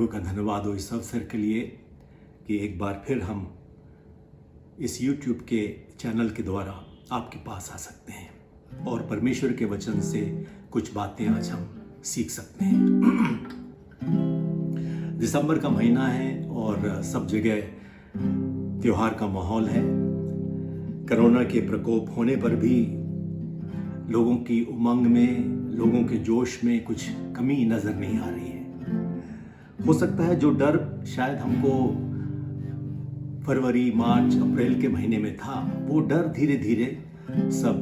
का धन्यवाद हो इस अवसर के लिए कि एक बार फिर हम इस YouTube के चैनल के द्वारा आपके पास आ सकते हैं और परमेश्वर के वचन से कुछ बातें आज हम सीख सकते हैं। दिसंबर का महीना है और सब जगह त्योहार का माहौल है। कोरोना के प्रकोप होने पर भी लोगों की उमंग में, लोगों के जोश में कुछ कमी नजर नहीं आ रही है। हो सकता है जो डर शायद हमको फरवरी, मार्च, अप्रैल के महीने में था, वो डर धीरे धीरे सब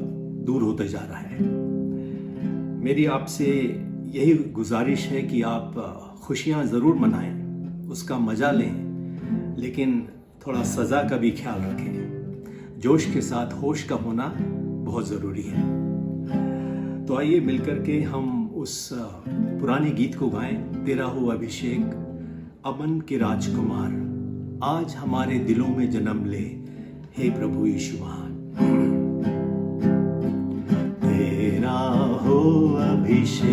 दूर होते जा रहा है। मेरी आपसे यही गुजारिश है कि आप खुशियां जरूर मनाएं, उसका मजा लें, लेकिन थोड़ा सजा का भी ख्याल रखें। जोश के साथ होश का होना बहुत जरूरी है। तो आइए मिलकर के हम उस पुराने गीत को गाएं, तेरा हो अभिषेक, अमन के राजकुमार, आज हमारे दिलों में जन्म ले, हे प्रभु यीशु महान। तेरा हो अभिषेक,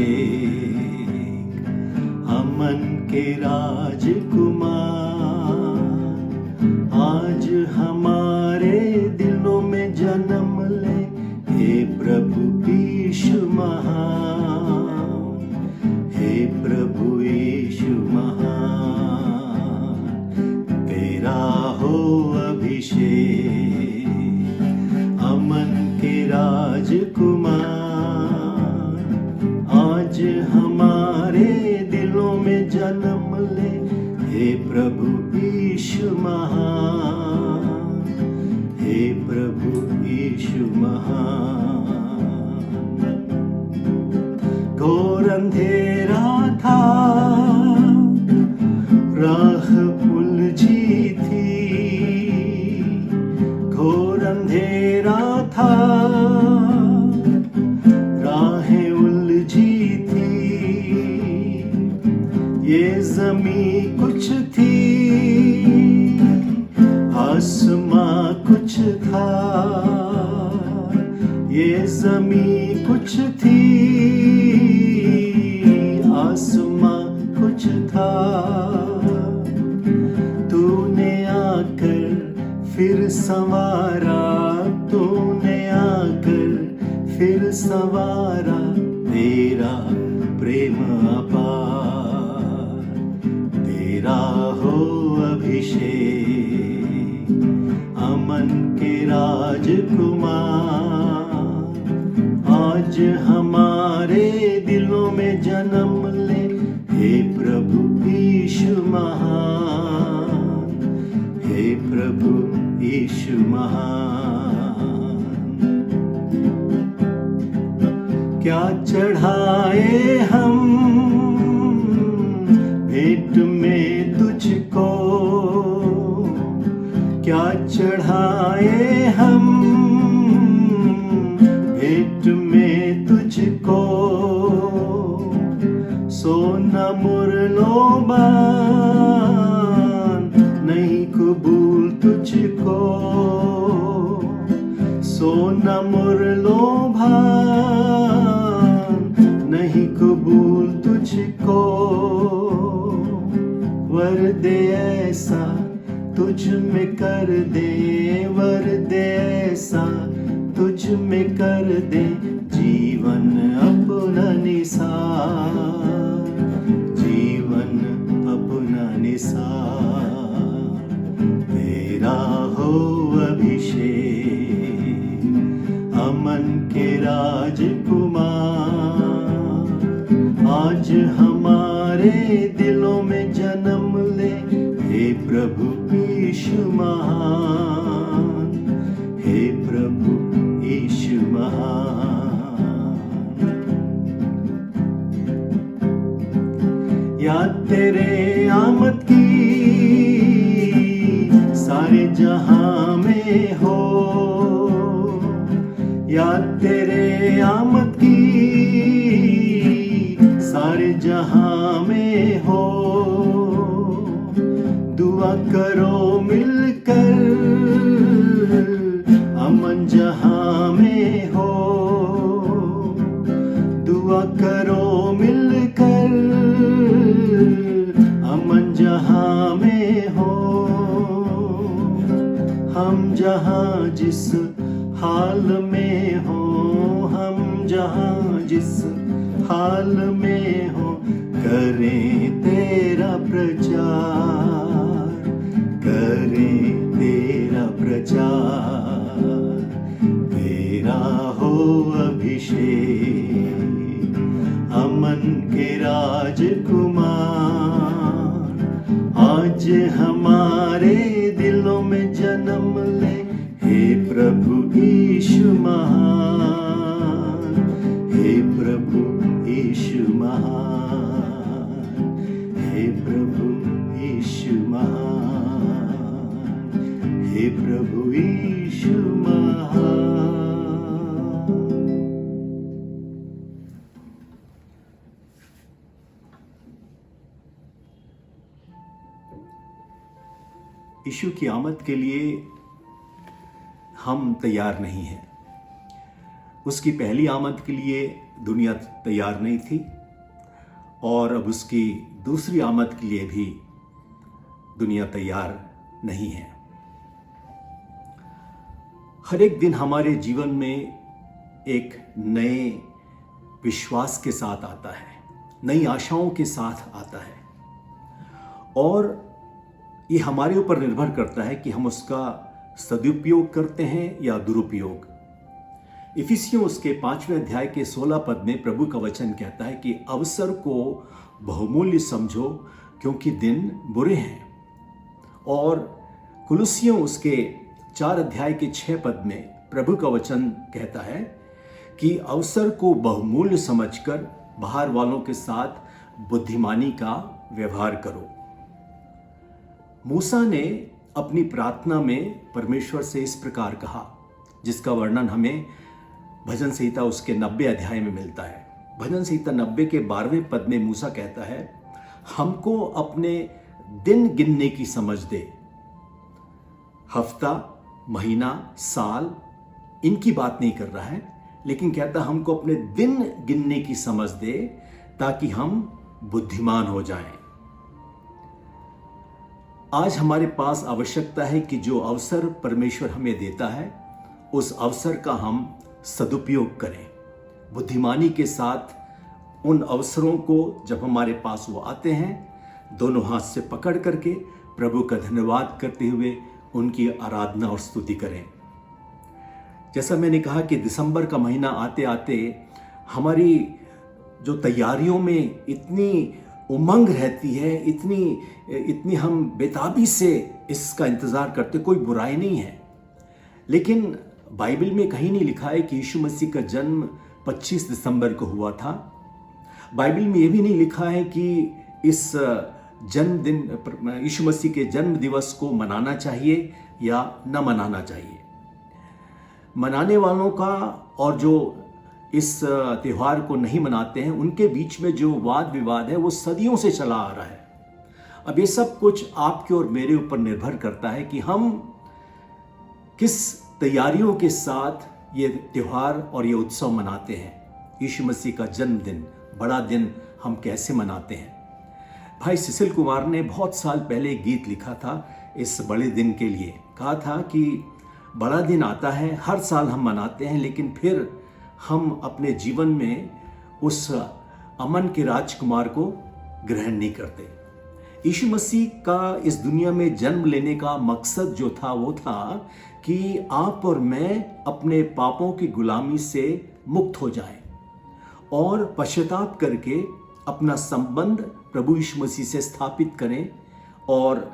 अमन के राजकुमार, आज हमारे दिलों में जन्म ले, हे प्रभु यीशु महान, हे प्रभु यीशु महान। तेरा हो अभिषेक, अमन के राजकुमार, आज हमारे दिलों में जन्म ले, हे प्रभु यीशु महान, हे प्रभु यीशु महान। घोर अंधेरा था, राह उलझी थी, घोर अंधेरा था, राहें उलझी थी, ये ज़मीं कुछ थी, आसमां कुछ था, ये ज़मीं कुछ थी, आसमां कुछ था। तूने आकर फिर संवारा, तूने आकर फिर संवारा, तेरा प्रेम अपार। तेरा हो अभिषेक, अमन के राजकुमार, आज हमारे दिलों में जन्म ले, हे प्रभु यीशु महान, हे प्रभु यीशु महान। क्या चढ़ाए हम भेंट में तुझको, क्या चढ़ाए हम भेंट में तुझको, सोना मुरलोबान नहीं कबूल तुझको, सोना मुरलोबान नहीं कबूल तुझको। वर दे ऐसा तुझ में कर दे, वर दे ऐसा तुझ में कर दे, जीवन अपना निसार, जीवन अपना निसार। तेरा हो अभिषेक, अमन के राजकुमार, आज हमारे दिलों में जन्म ले, हे प्रभु यीशु महान, हे प्रभु यीशु महान। याद तेरे आमद की सारे जहां में हो, याद तेरे आमद की सारे जहां में हो। दुआ करो मिलकर अमन जहां में हो, दुआ करो मिलकर अमन हो, हम जहाँ जिस हाल में हो, हम जहाँ जिस हाल में हो, करें तेरा प्रचार, करें तेरा प्रचार। तेरा हो अभिषेक अमन के राजकुमार, आज हमारे दिलों में जन्म ले, हे प्रभु यीशु महान, हे प्रभु यीशु महान, हे प्रभु यीशु महान, हे प्रभु यीशु महान। यीशु की आमद के लिए हम तैयार नहीं हैं। उसकी पहली आमद के लिए दुनिया तैयार नहीं थी और अब उसकी दूसरी आमद के लिए भी दुनिया तैयार नहीं है। हर एक दिन हमारे जीवन में एक नए विश्वास के साथ आता है, नई आशाओं के साथ आता है और ये हमारे ऊपर निर्भर करता है कि हम उसका सदुपयोग करते हैं या दुरुपयोग। इफिसियों उसके 5वें अध्याय के 16 पद में प्रभु का वचन कहता है कि अवसर को बहुमूल्य समझो क्योंकि दिन बुरे हैं। और कुलुसियों उसके 4 अध्याय के 6 पद में प्रभु का वचन कहता है कि अवसर को बहुमूल्य समझकर बाहर वालों के साथ बुद्धिमानी का व्यवहार करो। मूसा ने अपनी प्रार्थना में परमेश्वर से इस प्रकार कहा, जिसका वर्णन हमें भजन संहिता उसके 90 अध्याय में मिलता है। भजन संहिता 90 के 12वें पद में मूसा कहता है, हमको अपने दिन गिनने की समझ दे। हफ्ता, महीना, साल इनकी बात नहीं कर रहा है, लेकिन कहता हमको अपने दिन गिनने की समझ दे ताकि हम बुद्धिमान हो जाएं। आज हमारे पास आवश्यकता है कि जो अवसर परमेश्वर हमें देता है उस अवसर का हम सदुपयोग करें, बुद्धिमानी के साथ उन अवसरों को जब हमारे पास वो आते हैं दोनों हाथ से पकड़ करके प्रभु का धन्यवाद करते हुए उनकी आराधना और स्तुति करें। जैसा मैंने कहा कि दिसंबर का महीना आते आते हमारी जो तैयारियों में इतनी उमंग रहती है, इतनी हम बेताबी से इसका इंतज़ार करते, कोई बुराई नहीं है। लेकिन बाइबल में कहीं नहीं लिखा है कि यीशु मसीह का जन्म 25 दिसंबर को हुआ था। बाइबल में यह भी नहीं लिखा है कि इस जन्मदिन यीशु मसीह के जन्म दिवस को मनाना चाहिए या न मनाना चाहिए। मनाने वालों का और जो इस त्यौहार को नहीं मनाते हैं उनके बीच में जो वाद विवाद है वो सदियों से चला आ रहा है। अब ये सब कुछ आपके और मेरे ऊपर निर्भर करता है कि हम किस तैयारियों के साथ ये त्यौहार और ये उत्सव मनाते हैं। यीशु मसीह का जन्मदिन, बड़ा दिन हम कैसे मनाते हैं। भाई सिसिल कुमार ने बहुत साल पहले गीत लिखा था इस बड़े दिन के लिए। कहा था कि बड़ा दिन आता है, हर साल हम मनाते हैं, लेकिन फिर हम अपने जीवन में उस अमन के राजकुमार को ग्रहण नहीं करते। यीशु मसीह का इस दुनिया में जन्म लेने का मकसद जो था वो था कि आप और मैं अपने पापों की गुलामी से मुक्त हो जाएं और पश्चाताप करके अपना संबंध प्रभु यीशु मसीह से स्थापित करें और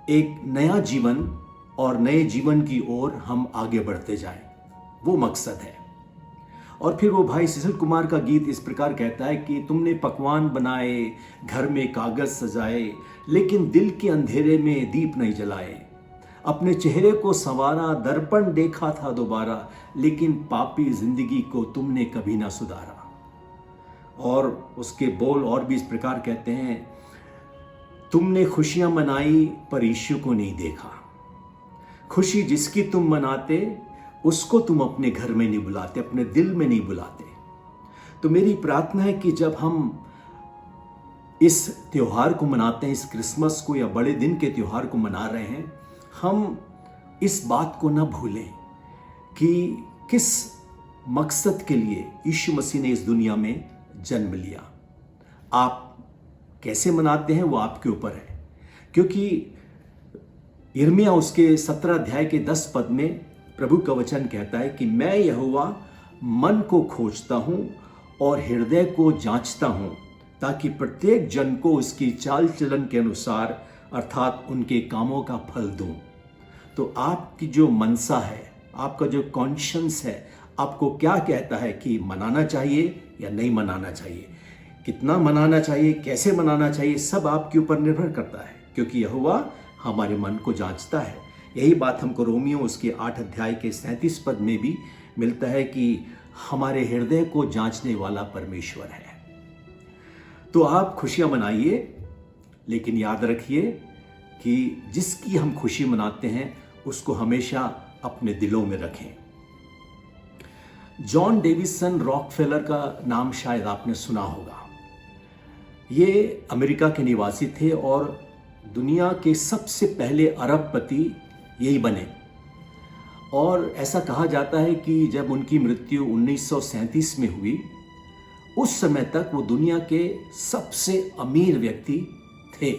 एक नया जीवन और नए जीवन की ओर हम आगे बढ़ते जाएं। वो मकसद है। और फिर वो भाई सिसिल कुमार का गीत इस प्रकार कहता है कि तुमने पकवान बनाए, घर में कागज सजाए, लेकिन दिल के अंधेरे में दीप नहीं जलाए। अपने चेहरे को संवारा, दर्पण देखा था दोबारा, लेकिन पापी जिंदगी को तुमने कभी ना सुधारा। और उसके बोल और भी इस प्रकार कहते हैं, तुमने खुशियां मनाई पर यीशु को नहीं देखा। खुशी जिसकी तुम मनाते उसको तुम अपने घर में नहीं बुलाते, अपने दिल में नहीं बुलाते। तो मेरी प्रार्थना है कि जब हम इस त्योहार को मनाते हैं, इस क्रिसमस को या बड़े दिन के त्योहार को मना रहे हैं, हम इस बात को ना भूलें कि किस मकसद के लिए यीशु मसीह ने इस दुनिया में जन्म लिया। आप कैसे मनाते हैं वो आपके ऊपर है, क्योंकि यिर्मयाह उसके 17 अध्याय के 10 पद में प्रभु का वचन कहता है कि मैं यहोवा मन को खोजता हूं और हृदय को जांचता हूं, ताकि प्रत्येक जन को उसकी चाल चलन के अनुसार अर्थात उनके कामों का फल दूं। तो आपकी जो मनसा है, आपका जो कॉन्शियंस है, आपको क्या कहता है कि मनाना चाहिए या नहीं मनाना चाहिए, कितना मनाना चाहिए, कैसे मनाना चाहिए, सब आपके ऊपर निर्भर करता है, क्योंकि यहोवा हमारे मन को जांचता है। यही बात हमको रोमियो उसके 8 अध्याय के 37 पद में भी मिलता है कि हमारे हृदय को जांचने वाला परमेश्वर है। तो आप खुशियां मनाइए, लेकिन याद रखिए कि जिसकी हम खुशी मनाते हैं उसको हमेशा अपने दिलों में रखें। जॉन डेविसन रॉकफेलर का नाम शायद आपने सुना होगा। ये अमेरिका के निवासी थे और दुनिया के सबसे पहले अरबपति यही बने। और ऐसा कहा जाता है कि जब उनकी मृत्यु 1937 में हुई, उस समय तक वो दुनिया के सबसे अमीर व्यक्ति थे।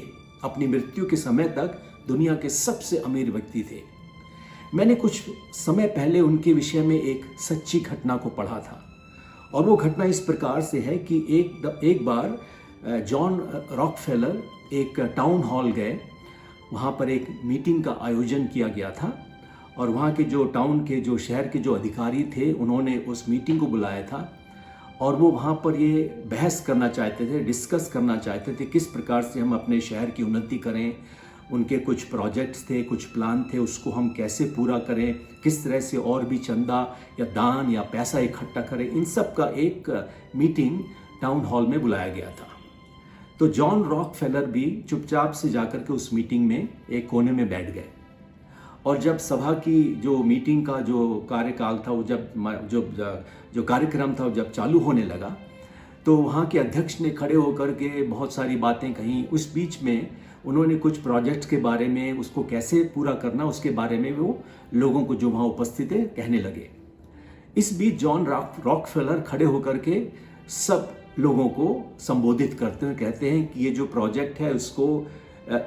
अपनी मृत्यु के समय तक दुनिया के सबसे अमीर व्यक्ति थे। मैंने कुछ समय पहले उनके विषय में एक सच्ची घटना को पढ़ा था, और वो घटना इस प्रकार से है कि एक बार जॉन रॉकफेलर एक टाउन हॉल गए। वहाँ पर एक मीटिंग का आयोजन किया गया था, और वहाँ के जो टाउन के जो शहर के जो अधिकारी थे, उन्होंने उस मीटिंग को बुलाया था, और वो वहाँ पर ये बहस करना चाहते थे, डिस्कस करना चाहते थे किस प्रकार से हम अपने शहर की उन्नति करें। उनके कुछ प्रोजेक्ट्स थे, कुछ प्लान थे, उसको हम कैसे पूरा करें, किस तरह से और भी चंदा या दान या पैसा इकट्ठा करें। इन सब का एक मीटिंग टाउन हॉल में बुलाया गया था। तो जॉन रॉकफेलर भी चुपचाप से जाकर के उस मीटिंग में एक कोने में बैठ गए। और जब सभा की जो मीटिंग का जो कार्यकाल था, वो जो कार्यक्रम था वो जब चालू होने लगा, तो वहाँ के अध्यक्ष ने खड़े होकर के बहुत सारी बातें कहीं। उस बीच में उन्होंने कुछ प्रोजेक्ट्स के बारे में, उसको कैसे पूरा करना, उसके बारे में वो लोगों को जो वहाँ उपस्थित थे कहने लगे। इस बीच जॉन रॉकफेलर खड़े होकर के सब लोगों को संबोधित करते हुए कहते हैं कि ये जो प्रोजेक्ट है उसको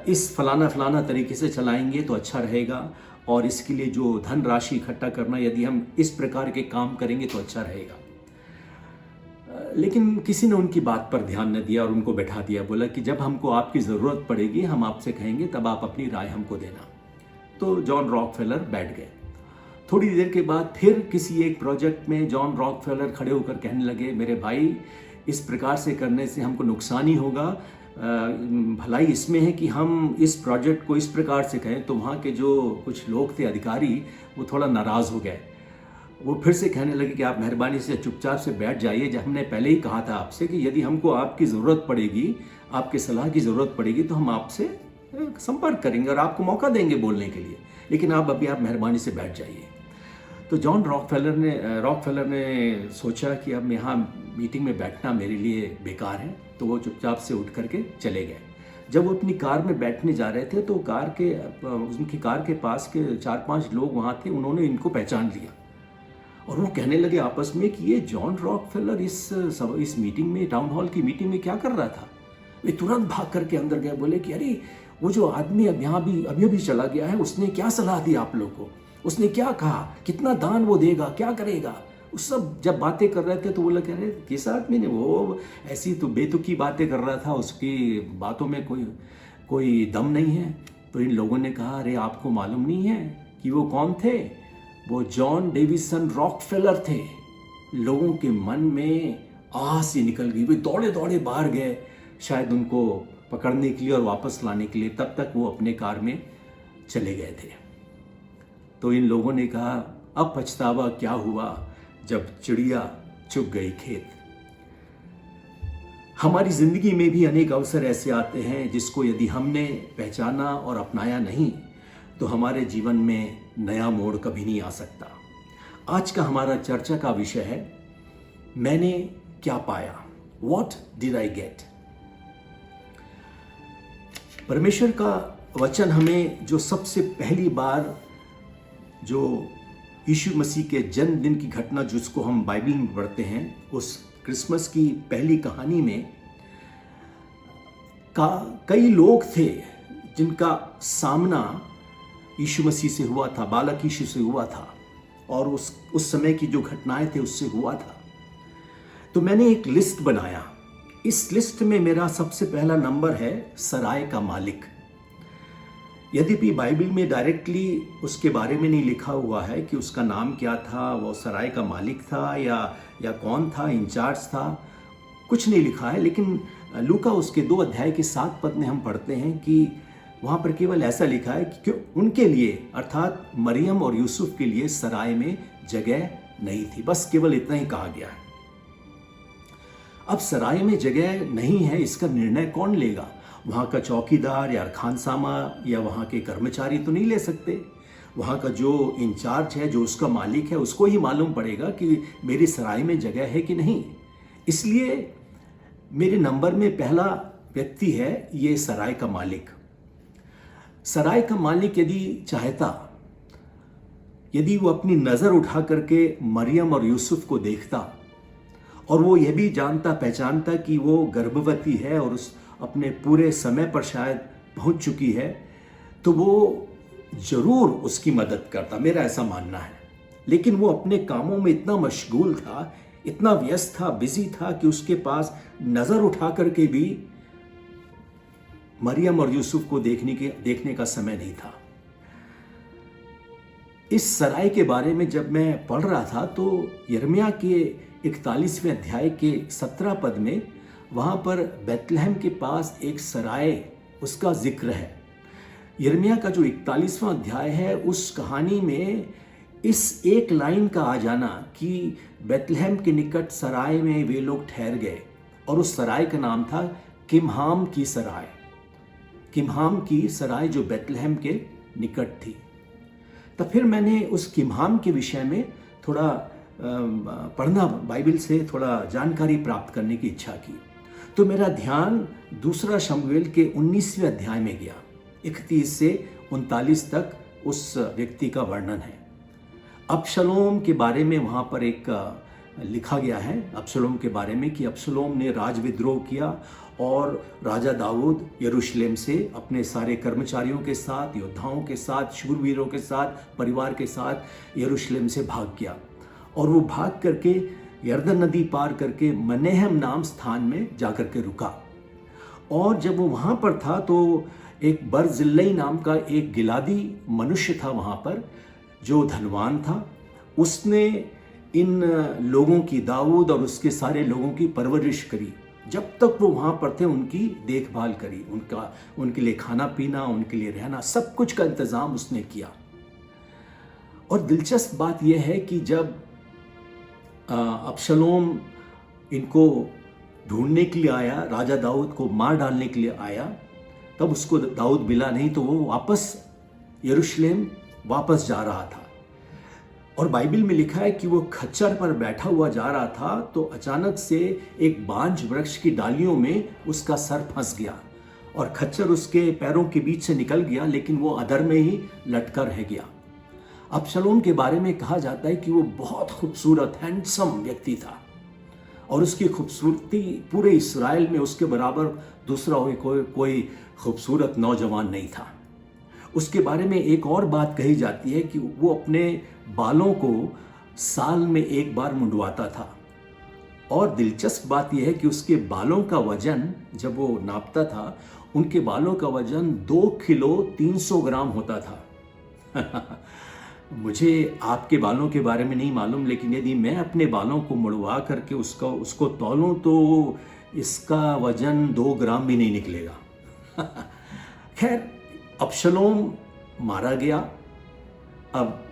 इस फलाना तरीके से चलाएंगे तो अच्छा रहेगा, और इसके लिए जो धनराशि इकट्ठा करना, यदि हम इस प्रकार के काम करेंगे तो अच्छा रहेगा। लेकिन किसी ने उनकी बात पर ध्यान न दिया और उनको बैठा दिया। बोला कि जब हमको आपकी ज़रूरत पड़ेगी हम आपसे कहेंगे, तब आप अपनी राय हमको देना। तो जॉन रॉकफेलर बैठ गए। थोड़ी देर के बाद फिर किसी एक प्रोजेक्ट में जॉन रॉकफेलर खड़े होकर कहने लगे, मेरे भाई इस प्रकार से करने से हमको नुकसान ही होगा, भलाई इसमें है कि हम इस प्रोजेक्ट को इस प्रकार से कहें। तो वहाँ के जो कुछ लोग थे, अधिकारी, वो थोड़ा नाराज़ हो गए। वो फिर से कहने लगे कि आप मेहरबानी से चुपचाप से बैठ जाइए। जब हमने पहले ही कहा था आपसे कि यदि हमको आपकी ज़रूरत पड़ेगी, आपके सलाह की ज़रूरत पड़ेगी, तो हम आपसे संपर्क करेंगे और आपको मौका देंगे बोलने के लिए, लेकिन आप मेहरबानी से बैठ जाइए। तो जॉन रॉकफेलर ने सोचा कि अब यहाँ मीटिंग में बैठना मेरे लिए बेकार है, तो वो चुपचाप से उठ करके चले गए। जब वो अपनी कार में बैठने जा रहे थे तो उनकी कार के पास के 4-5 लोग वहाँ थे। उन्होंने इनको पहचान लिया और वो कहने लगे आपस में कि ये जॉन रॉकफेलर इस मीटिंग में, टाउन हॉल की मीटिंग में क्या कर रहा था। वे तुरंत भाग करके अंदर गए। बोले कि अरे वो जो आदमी अब यहाँ भी अभी चला गया है, उसने क्या सलाह दी आप लोग को, उसने क्या कहा, कितना दान वो देगा, क्या करेगा, उस सब जब बातें कर रहे थे तो वो लोग कह रहे किस आदमी ने, वो ऐसी तो बेतुकी बातें कर रहा था, उसकी बातों में कोई दम नहीं है। तो इन लोगों ने कहा अरे आपको मालूम नहीं है कि वो कौन थे? वो जॉन डेविसन रॉकफेलर थे। लोगों के मन में आस ही निकल गई। वे दौड़े दौड़े बाहर गए, शायद उनको पकड़ने के लिए और वापस लाने के लिए। तब तक वो अपने कार में चले गए थे। तो इन लोगों ने कहा अब पछतावा क्या हुआ जब चिड़िया चुग गई खेत। हमारी जिंदगी में भी अनेक अवसर ऐसे आते हैं जिसको यदि हमने पहचाना और अपनाया नहीं तो हमारे जीवन में नया मोड़ कभी नहीं आ सकता। आज का हमारा चर्चा का विषय है मैंने क्या पाया, What did I get? परमेश्वर का वचन हमें जो सबसे पहली बार जो यीशु मसीह के जन्मदिन की घटना जिसको हम बाइबल में पढ़ते हैं, उस क्रिसमस की पहली कहानी में कई लोग थे जिनका सामना यीशु मसीह से हुआ था, बालक यीशु से हुआ था, और उस समय की जो घटनाएं थे उससे हुआ था। तो मैंने एक लिस्ट बनाया। इस लिस्ट में मेरा सबसे पहला नंबर है सराय का मालिक। यद्यपि बाइबल में डायरेक्टली उसके बारे में नहीं लिखा हुआ है कि उसका नाम क्या था, वो सराय का मालिक था या कौन था, इंचार्ज था, कुछ नहीं लिखा है। लेकिन लूका उसके 2 अध्याय के 7 पद में हम पढ़ते हैं कि वहाँ पर केवल ऐसा लिखा है कि उनके लिए अर्थात मरियम और यूसुफ के लिए सराय में जगह नहीं थी। बस केवल इतना ही कहा गया है। अब सराय में जगह नहीं है, इसका निर्णय कौन लेगा? वहाँ का चौकीदार या खानसामा या वहाँ के कर्मचारी तो नहीं ले सकते। वहाँ का जो इंचार्ज है, जो उसका मालिक है, उसको ही मालूम पड़ेगा कि मेरी सराय में जगह है कि नहीं। इसलिए मेरे नंबर में पहला व्यक्ति है ये सराय का मालिक। सराय का मालिक यदि चाहता, यदि वो अपनी नज़र उठा करके मरियम और यूसुफ को देखता और वो यह भी जानता पहचानता कि वो गर्भवती है और उस अपने पूरे समय पर शायद पहुंच चुकी है, तो वो जरूर उसकी मदद करता, मेरा ऐसा मानना है। लेकिन वो अपने कामों में इतना मशगूल था, इतना व्यस्त था, बिजी था कि उसके पास नजर उठा करके भी मरियम और यूसुफ को देखने का समय नहीं था। इस सराय के बारे में जब मैं पढ़ रहा था तो यिर्मयाह के 41वें अध्याय के 17 पद में वहां पर बैतलहम के पास एक सराय, उसका जिक्र है। यिर्मयाह का जो 41वां अध्याय है, उस कहानी में इस एक लाइन का आ जाना कि बैतलहम के निकट सराय में वे लोग ठहर गए, और उस सराय का नाम था किमहाम की सराय। किमहाम की सराय जो बैतलहम के निकट थी। तो फिर मैंने उस किमहाम के विषय में थोड़ा पढ़ना, बाइबल से थोड़ा जानकारी प्राप्त करने की इच्छा की। तो मेरा ध्यान दूसरा शमूएल के 19वें अध्याय में गया। 31 से 39 तक उस व्यक्ति का वर्णन है। अबशलोम के बारे में वहाँ पर एक लिखा गया है, अबशलोम के बारे में, कि अबशलोम ने राज विद्रोह किया और राजा दाऊद यरूशलेम से अपने सारे कर्मचारियों के साथ, योद्धाओं के साथ, शूरवीरों के साथ, परिवार के साथ यरूशलेम से भाग गया। और वो भाग करके यरदन नदी पार करके मनेहम नाम स्थान में जाकर के रुका। और जब वो वहाँ पर था तो एक बरजिल्लै नाम का एक गिलादी मनुष्य था वहाँ पर, जो धनवान था। उसने इन लोगों की, दाऊद और उसके सारे लोगों की परवरिश करी। जब तक वो वहाँ पर थे उनकी देखभाल करी, उनके लिए खाना पीना, उनके लिए रहना, सब कुछ का इंतज़ाम उसने किया। और दिलचस्प बात यह है कि जब अबशलोम इनको ढूंढने के लिए आया, राजा दाऊद को मार डालने के लिए आया, तब उसको दाऊद मिला नहीं, तो वो वापस यरूशलेम वापस जा रहा था। और बाइबल में लिखा है कि वो खच्चर पर बैठा हुआ जा रहा था तो अचानक से एक बांज वृक्ष की डालियों में उसका सर फंस गया और खच्चर उसके पैरों के बीच से निकल गया, लेकिन वो अधर में ही लटका रह गया। अबशलोम के बारे में कहा जाता है कि वो बहुत खूबसूरत, हैंडसम व्यक्ति था और उसकी खूबसूरती पूरे इस्राएल में उसके बराबर दूसरा कोई खूबसूरत नौजवान नहीं था। उसके बारे में एक और बात कही जाती है कि वो अपने बालों को साल में एक बार मुंडवाता था। और दिलचस्प बात यह है कि उसके बालों का वजन, जब वो नापता था, उनके बालों का वजन 2 किलो 300 ग्राम होता था। मुझे आपके बालों के बारे में नहीं मालूम, लेकिन यदि मैं अपने बालों को मुड़वा करके उसको तौलूं तो इसका वजन 2 ग्राम भी नहीं निकलेगा। खैर, अबशलोम मारा गया। अब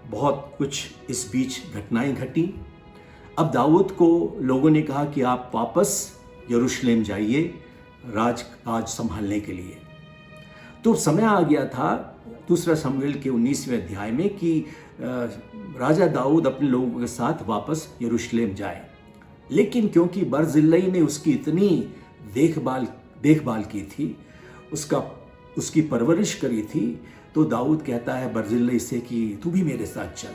बहुत कुछ इस बीच घटनाएं घटी। अब दाऊद को लोगों ने कहा कि आप वापस यरूशलेम जाइए राज संभालने के लिए। तो समय आ गया था दूसरा शमूएल के 19वें अध्याय में कि राजा दाऊद अपने लोगों के साथ वापस यरूशलेम जाए। लेकिन क्योंकि बरजिल्लै ने उसकी इतनी देखभाल की थी, उसका उसकी परवरिश करी थी, तो दाऊद कहता है बर्जिल्लै से कि तू भी मेरे साथ चल,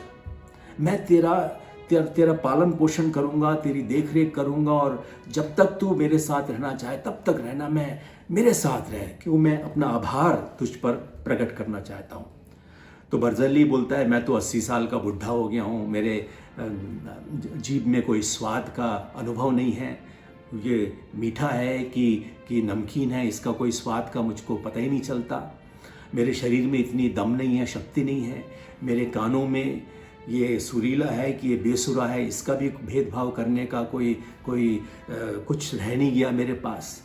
मैं तेरा पालन पोषण करूंगा, तेरी देख रेख करूंगा, और जब तक तू मेरे साथ रहना चाहे तब तक रहना, मैं मेरे साथ रह, क्यों मैं अपना आभार तुझ पर प्रकट करना चाहता हूँ। तो बर्जिल्लै बोलता है मैं तो 80 साल का बुढ़ा हो गया हूँ, मेरे जीभ में कोई स्वाद का अनुभव नहीं है, ये मीठा है कि नमकीन है, इसका कोई स्वाद का मुझको पता ही नहीं चलता, मेरे शरीर में इतनी दम नहीं है, शक्ति नहीं है, मेरे कानों में ये सुरीला है कि ये बेसुरा है, इसका भी भेदभाव करने का कोई कुछ रह नहीं गया मेरे पास।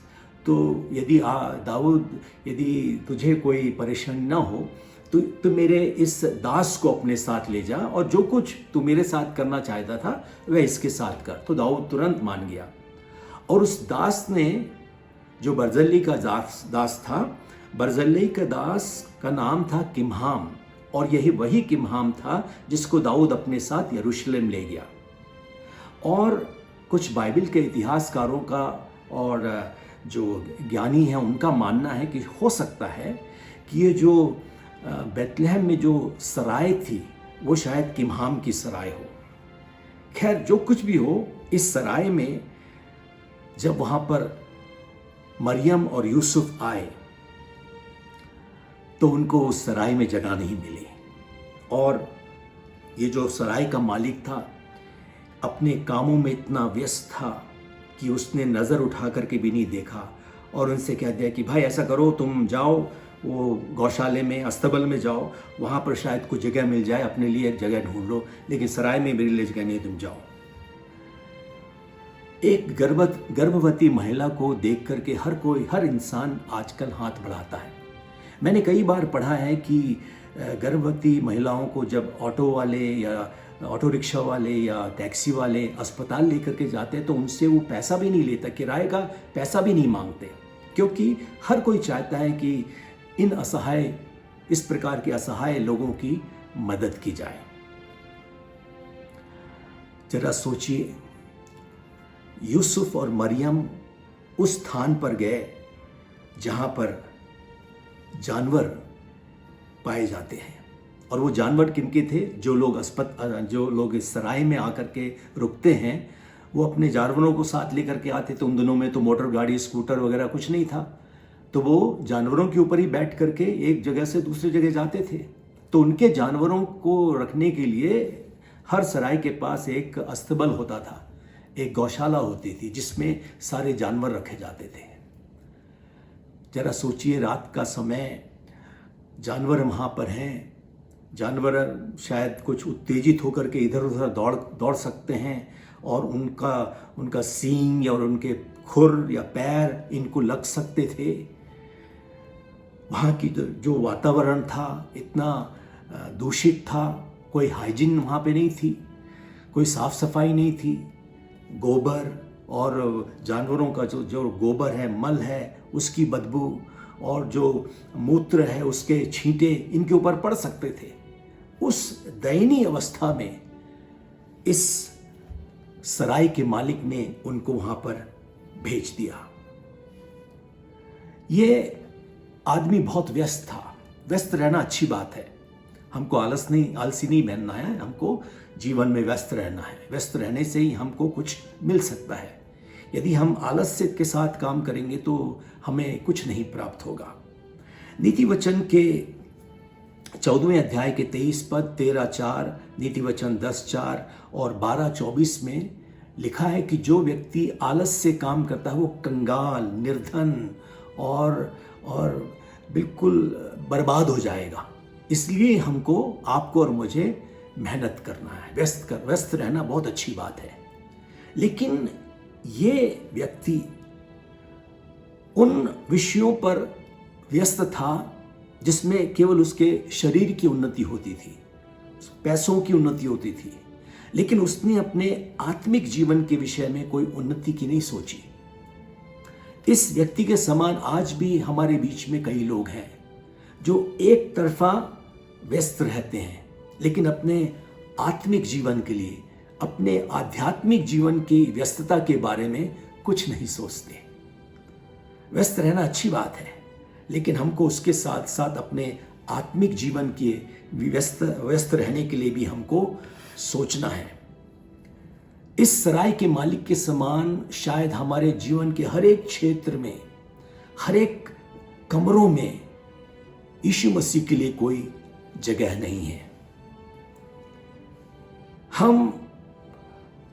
तो यदि दाऊद, यदि तुझे कोई परेशानी ना हो तो मेरे इस दास को अपने साथ ले जा, और जो कुछ तू मेरे साथ करना चाहता था वह इसके साथ कर। तो दाऊद तुरंत मान गया, और उस दास ने, जो बर्जिल्लै का दास था, बर्जिल्लै का दास का नाम था किमहाम, और यही वही किमहाम था जिसको दाऊद अपने साथ यरूशलेम ले गया। और कुछ बाइबल के इतिहासकारों का और जो ज्ञानी हैं उनका मानना है कि हो सकता है कि ये जो बेथलेहम में जो सराय थी वो शायद किमहाम की सराय हो। खैर जो कुछ भी हो, इस सराय में जब वहाँ पर मरियम और यूसुफ आए तो उनको उस सराय में जगह नहीं मिली, और ये जो सराय का मालिक था अपने कामों में इतना व्यस्त था कि उसने नज़र उठा करके भी नहीं देखा, और उनसे कह दिया कि भाई ऐसा करो, तुम जाओ वो गौशाले में, अस्तबल में जाओ, वहाँ पर शायद कुछ जगह मिल जाए, अपने लिए एक जगह ढूंढ लो, लेकिन सराय में मेरे लिए जगह नहीं, तुम जाओ। एक गर्भवती महिला को देख करके हर इंसान आजकल हाथ बढ़ाता है। मैंने कई बार पढ़ा है कि गर्भवती महिलाओं को जब ऑटो वाले या ऑटो रिक्शा वाले या टैक्सी वाले अस्पताल लेकर के जाते हैं तो उनसे वो पैसा भी नहीं लेता, किराए का पैसा भी नहीं मांगते, क्योंकि हर कोई चाहता है कि इस प्रकार के असहाय लोगों की मदद की जाए। जरा सोचिए, यूसुफ और मरियम उस स्थान पर गए जहां पर जानवर पाए जाते हैं, और वो जानवर किनके थे? जो लोग इस सराय में आकर के रुकते हैं वो अपने जानवरों को साथ लेकर के आते थे। उन दिनों में तो मोटर गाड़ी, स्कूटर वगैरह कुछ नहीं था, तो वो जानवरों के ऊपर ही बैठ करके एक जगह से दूसरी जगह जाते थे। तो उनके जानवरों को रखने के लिए हर सराय के पास एक अस्तबल होता था, एक गौशाला होती थी जिसमें सारे जानवर रखे जाते थे। जरा सोचिए, रात का समय, जानवर वहाँ पर हैं, जानवर शायद कुछ उत्तेजित होकर के इधर उधर दौड़ सकते हैं, और उनका सींग और उनके खुर या पैर इनको लग सकते थे। वहाँ की जो वातावरण था इतना दूषित था, कोई हाइजीन वहाँ पे नहीं थी, कोई साफ सफाई नहीं थी। गोबर और जानवरों का जो गोबर है, मल है, उसकी बदबू, और जो मूत्र है उसके छींटे इनके ऊपर पड़ सकते थे। उस दयनीय अवस्था में इस सराय के मालिक ने उनको वहां पर भेज दिया। ये आदमी बहुत व्यस्त था। व्यस्त रहना अच्छी बात है, हमको आलसी नहीं बनना है, हमको जीवन में व्यस्त रहना है। व्यस्त रहने से ही हमको कुछ मिल सकता है। यदि हम आलस्य के साथ काम करेंगे तो हमें कुछ नहीं प्राप्त होगा। नीति वचन के 14वें अध्याय के 23 पद, 13:4, नीति वचन 10:4 और 12:24 में लिखा है कि जो व्यक्ति आलस से काम करता है वो कंगाल, निर्धन और बिल्कुल बर्बाद हो जाएगा। इसलिए हमको, आपको और मुझे मेहनत करना है। व्यस्त रहना बहुत अच्छी बात है। लेकिन ये व्यक्ति उन विषयों पर व्यस्त था जिसमें केवल उसके शरीर की उन्नति होती थी, पैसों की उन्नति होती थी, लेकिन उसने अपने आत्मिक जीवन के विषय में कोई उन्नति की नहीं सोची। इस व्यक्ति के समान आज भी हमारे बीच में कई लोग हैं जो एक तरफा व्यस्त रहते हैं, लेकिन अपने आत्मिक जीवन के लिए, अपने आध्यात्मिक जीवन की व्यस्तता के बारे में कुछ नहीं सोचते। व्यस्त रहना अच्छी बात है, लेकिन हमको उसके साथ साथ अपने आत्मिक जीवन के व्यस्त रहने के लिए भी हमको सोचना है। इस सराय के मालिक के समान शायद हमारे जीवन के हर एक क्षेत्र में, हर एक कमरों में यीशु मसीह के लिए कोई जगह नहीं है। हम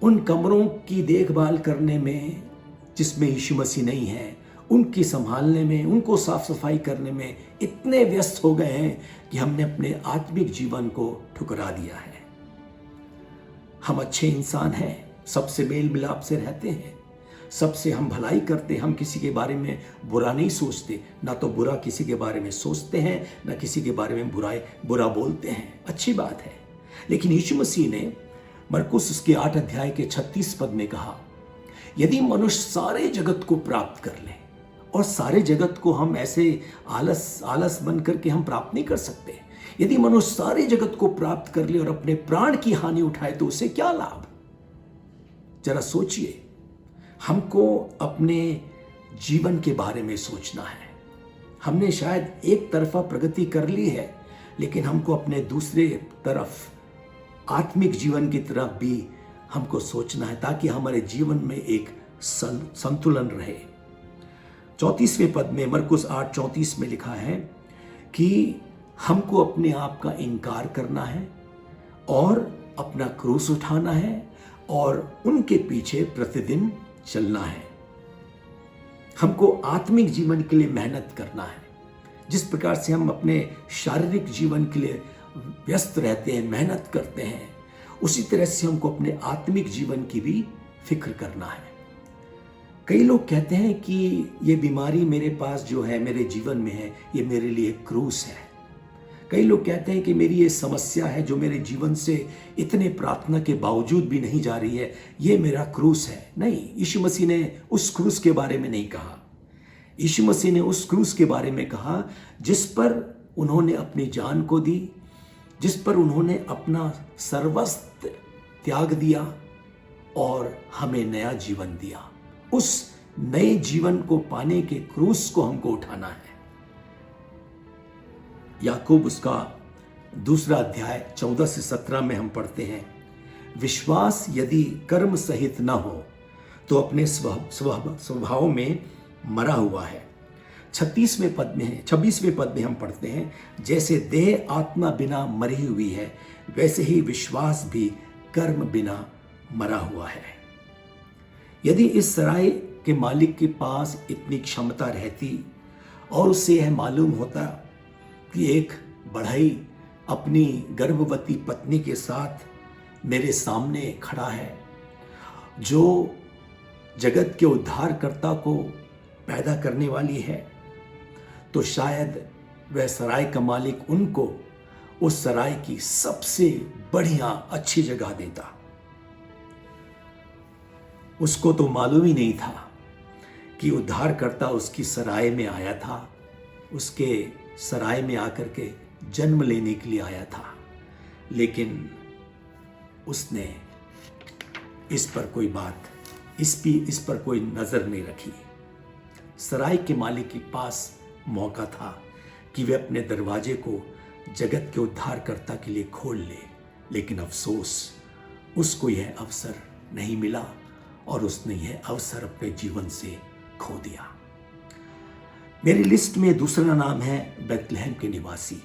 उन कमरों की देखभाल करने में जिसमें यीशु मसीह नहीं है, उनकी संभालने में, उनको साफ सफाई करने में इतने व्यस्त हो गए हैं कि हमने अपने आत्मिक जीवन को ठुकरा दिया है। हम अच्छे इंसान हैं, सबसे मेल मिलाप से रहते हैं, सबसे हम भलाई करते हैं, हम किसी के बारे में बुरा नहीं सोचते, ना तो बुरा किसी के बारे में सोचते हैं, ना किसी के बारे में बुरा बोलते हैं। अच्छी बात है। लेकिन यीशु मसीह ने मरकुस उसके 8 अध्याय के 36 पद में कहा, यदि मनुष्य सारे जगत को प्राप्त कर ले, और सारे जगत को हम ऐसे आलस बन करके हम प्राप्त नहीं कर सकते। यदि मनुष्य सारे जगत को प्राप्त कर ले और अपने प्राण की हानि उठाए तो उसे क्या लाभ? जरा सोचिए। हमको अपने जीवन के बारे में सोचना है। हमने शायद एक तरफा प्रगति कर ली है, लेकिन हमको अपने दूसरे तरफ आत्मिक जीवन की तरफ भी हमको सोचना है, ताकि हमारे जीवन में एक संतुलन रहे। 34वें पद में, मरकुस 8:34 में लिखा है कि हमको अपने आप का इनकार करना है और अपना क्रूस उठाना है और उनके पीछे प्रतिदिन चलना है। हमको आत्मिक जीवन के लिए मेहनत करना है। जिस प्रकार से हम अपने शारीरिक जीवन के लिए व्यस्त रहते हैं, मेहनत करते हैं, उसी तरह से हमको अपने आत्मिक जीवन की भी फिक्र करना है। कई लोग कहते हैं कि ये बीमारी मेरे पास जो है, मेरे जीवन में है, ये मेरे लिए क्रूस है। कई लोग कहते हैं कि मेरी ये समस्या है जो मेरे जीवन से इतने प्रार्थना के बावजूद भी नहीं जा रही है, ये मेरा क्रूस है। नहीं, यीशु मसीह ने उस क्रूस के बारे में नहीं कहा। यीशु मसीह ने उस क्रूस के बारे में कहा जिस पर उन्होंने अपनी जान को दी, जिस पर उन्होंने अपना सर्वस्व त्याग दिया और हमें नया जीवन दिया। उस नए जीवन को पाने के क्रूस को हमको उठाना है। याकूब उसका 2 अध्याय 14 से 17 में हम पढ़ते हैं, विश्वास यदि कर्म सहित न हो तो अपने स्वभाव में मरा हुआ है। 26वें पद में हम पढ़ते हैं, जैसे देह आत्मा बिना मरी हुई है, वैसे ही विश्वास भी कर्म बिना मरा हुआ है। यदि इस सराय के मालिक के पास इतनी क्षमता रहती और उससे यह मालूम होता कि एक बढ़ई अपनी गर्भवती पत्नी के साथ मेरे सामने खड़ा है, जो जगत के उद्धारकर्ता को पैदा करने वाली है, तो शायद वह सराय का मालिक उनको उस सराय की सबसे बढ़िया अच्छी जगह देता। उसको तो मालूम ही नहीं था कि उद्धारकर्ता उसकी सराय में आया था, उसके सराय में आकर के जन्म लेने के लिए आया था, लेकिन उसने इस पर कोई बात, इस पर कोई नजर नहीं रखी। सराय के मालिक के पास मौका था कि वे अपने दरवाजे को जगत के उद्धारकर्ता के लिए खोल ले, लेकिन अफसोस उसको यह अवसर नहीं मिला और उसने यह अवसर अपने जीवन से खो दिया। मेरी लिस्ट में दूसरा नाम है बेथलेहम के निवासी,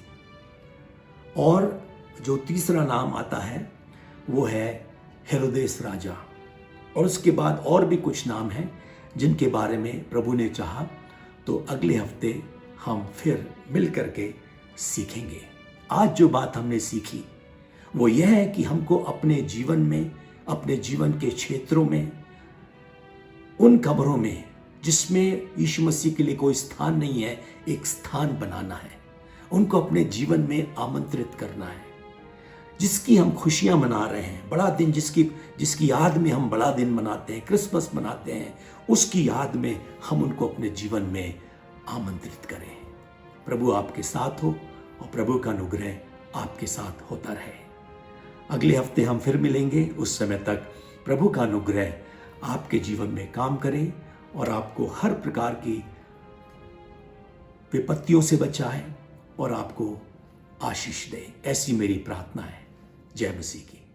और जो तीसरा नाम आता है वो है हेरोदेस राजा, और उसके बाद और भी कुछ नाम हैं जिनके बारे में प्रभु ने चाहा तो अगले हफ्ते हम फिर मिल करके सीखेंगे। आज जो बात हमने सीखी वो यह है कि हमको अपने जीवन में, अपने जीवन के क्षेत्रों में, उन कब्रों में जिसमें यीशु मसीह के लिए कोई स्थान नहीं है, एक स्थान बनाना है। उनको अपने जीवन में आमंत्रित करना है। जिसकी हम खुशियां मना रहे हैं, बड़ा दिन जिसकी याद में हम बड़ा दिन मनाते हैं, क्रिसमस मनाते हैं, उसकी याद में हम उनको अपने जीवन में आमंत्रित करें। प्रभु आपके साथ हो और प्रभु का अनुग्रह आपके साथ होता रहे। अगले हफ्ते हम फिर मिलेंगे। उस समय तक प्रभु का अनुग्रह आपके जीवन में काम करे और आपको हर प्रकार की विपत्तियों से बचाए और आपको आशीष दे। ऐसी मेरी प्रार्थना है। जय मसीह की।